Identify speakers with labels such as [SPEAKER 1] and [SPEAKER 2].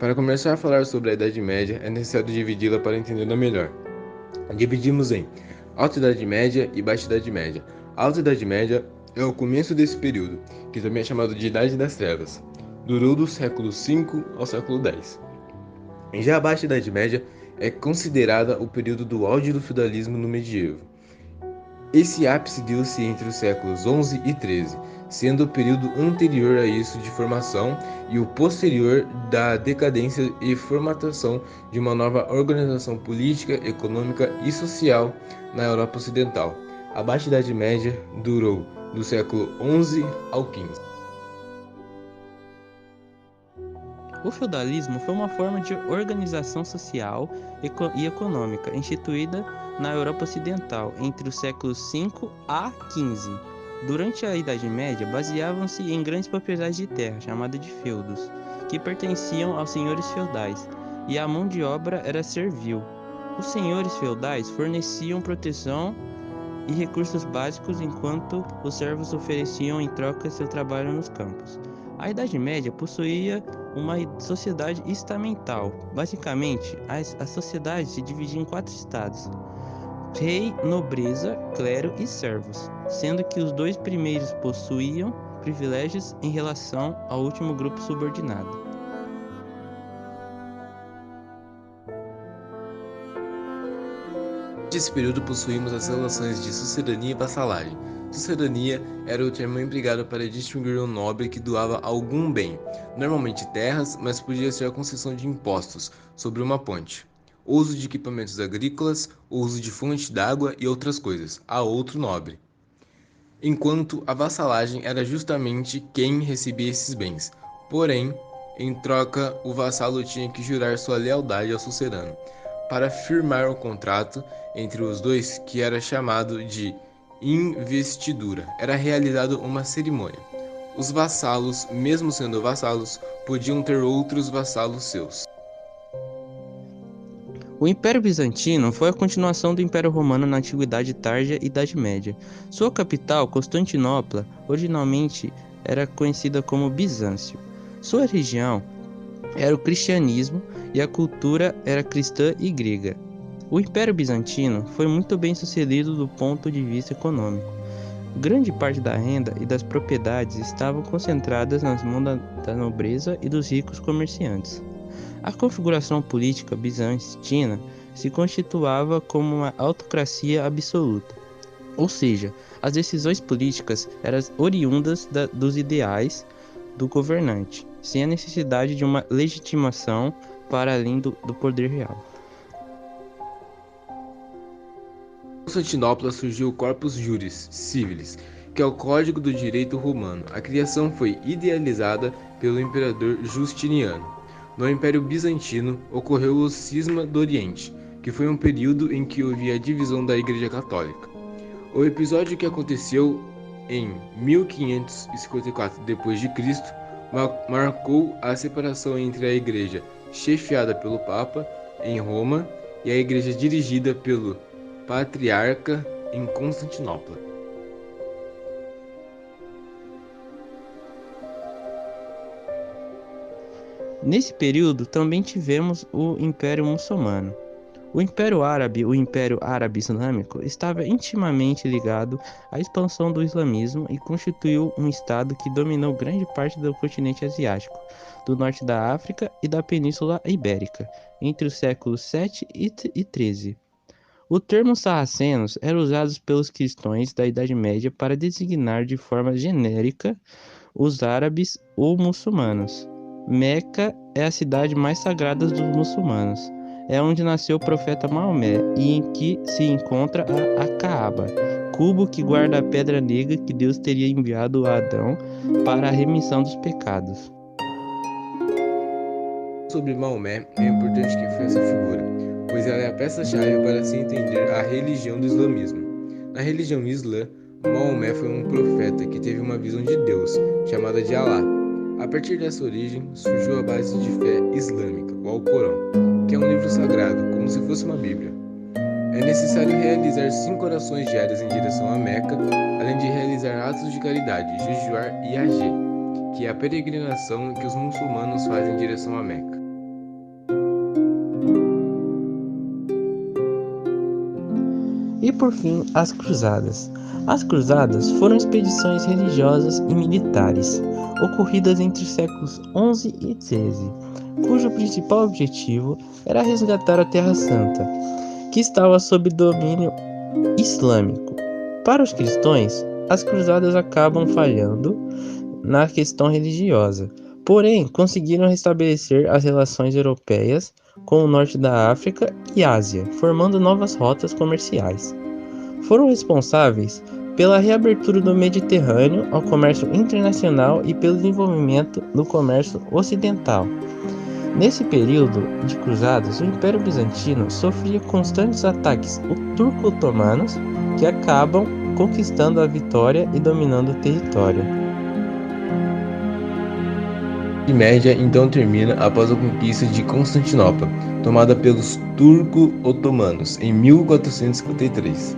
[SPEAKER 1] Para começar a falar sobre a Idade Média, é necessário dividi-la para entendê-la melhor. Dividimos em Alta Idade Média e Baixa Idade Média. A Alta Idade Média é o começo desse período, que também é chamado de Idade das Trevas. Durou do século V ao século X. Já a Baixa Idade Média é considerada o período do auge do feudalismo no medievo. Esse ápice deu-se entre os séculos XI e XIII, sendo o período anterior a isso de formação e o posterior da decadência e formatação de uma nova organização política, econômica e social na Europa Ocidental. A Baixa Idade Média durou do século XI ao XV.
[SPEAKER 2] O feudalismo foi uma forma de organização social e econômica instituída na Europa Ocidental entre os séculos V a XV. Durante a Idade Média, baseavam-se em grandes propriedades de terra, chamadas de feudos, que pertenciam aos senhores feudais, e a mão de obra era servil. Os senhores feudais forneciam proteção e recursos básicos, enquanto os servos ofereciam em troca seu trabalho nos campos. A Idade Média possuía uma sociedade estamental. Basicamente, a sociedade se dividia em 4 estados: rei, nobreza, clero e servos, sendo que os 2 primeiros possuíam privilégios em relação ao último grupo subordinado.
[SPEAKER 1] Nesse período possuímos as relações de sucedania e vassalagem. Sucedania era o termo empregado para distinguir um nobre que doava algum bem, normalmente terras, mas podia ser a concessão de impostos sobre uma ponte, uso de equipamentos agrícolas, uso de fonte d'água e outras coisas, a outro nobre. Enquanto a vassalagem era justamente quem recebia esses bens. Porém, em troca, o vassalo tinha que jurar sua lealdade ao sucedano. Para firmar o contrato entre os dois, que era chamado de investidura, era realizada uma cerimônia. Os vassalos, mesmo sendo vassalos, podiam ter outros vassalos seus.
[SPEAKER 2] O Império Bizantino foi a continuação do Império Romano na Antiguidade Tardia e Idade Média. Sua capital, Constantinopla, originalmente era conhecida como Bizâncio. Sua religião era o cristianismo e a cultura era cristã e grega. O Império Bizantino foi muito bem sucedido do ponto de vista econômico. Grande parte da renda e das propriedades estavam concentradas nas mãos da nobreza e dos ricos comerciantes. A configuração política bizantina se constituía como uma autocracia absoluta, ou seja, as decisões políticas eram oriundas dos ideais do governante, sem a necessidade de uma legitimação para além do poder real.
[SPEAKER 1] Em Constantinopla surgiu o Corpus Juris Civilis, que é o Código do Direito Romano. A criação foi idealizada pelo imperador Justiniano. No Império Bizantino ocorreu o Cisma do Oriente, que foi um período em que houve a divisão da Igreja Católica. O episódio que aconteceu em 1554 d.C. marcou a separação entre a Igreja chefiada pelo Papa em Roma e a Igreja dirigida pelo Patriarca em Constantinopla.
[SPEAKER 2] Nesse período também tivemos o Império Muçulmano. O Império Árabe Islâmico, estava intimamente ligado à expansão do islamismo e constituiu um estado que dominou grande parte do continente asiático, do norte da África e da Península Ibérica, entre os séculos 7 e 13. O termo sarracenos era usado pelos cristãos da Idade Média para designar de forma genérica os árabes ou muçulmanos. Meca é a cidade mais sagrada dos muçulmanos. É onde nasceu o profeta Maomé e em que se encontra a Kaaba, cubo que guarda a pedra negra que Deus teria enviado a Adão para a remissão dos pecados.
[SPEAKER 1] Sobre Maomé, é importante que foi essa figura, pois ela é a peça-chave para se entender a religião do islamismo. Na religião islã, Maomé foi um profeta que teve uma visão de Deus, chamada de Alá. A partir dessa origem, surgiu a base de fé islâmica, o Alcorão, que é um livro sagrado, como se fosse uma Bíblia. É necessário realizar 5 orações diárias em direção a Meca, além de realizar atos de caridade, jejuar e Hajj, que é a peregrinação que os muçulmanos fazem em direção a Meca.
[SPEAKER 2] E por fim, as Cruzadas. As Cruzadas foram expedições religiosas e militares ocorridas entre os séculos XI e XIII, cujo principal objetivo era resgatar a Terra Santa, que estava sob domínio islâmico. Para os cristãos, as cruzadas acabam falhando na questão religiosa, porém conseguiram restabelecer as relações europeias com o norte da África e Ásia, formando novas rotas comerciais. Foram responsáveis pela reabertura do Mediterrâneo ao comércio internacional e pelo desenvolvimento do comércio ocidental. Nesse período de cruzadas, o Império Bizantino sofria constantes ataques turco-otomanos que acabam conquistando a vitória e dominando o território.
[SPEAKER 1] A Idade Média então termina após a conquista de Constantinopla, tomada pelos turco-otomanos em 1453.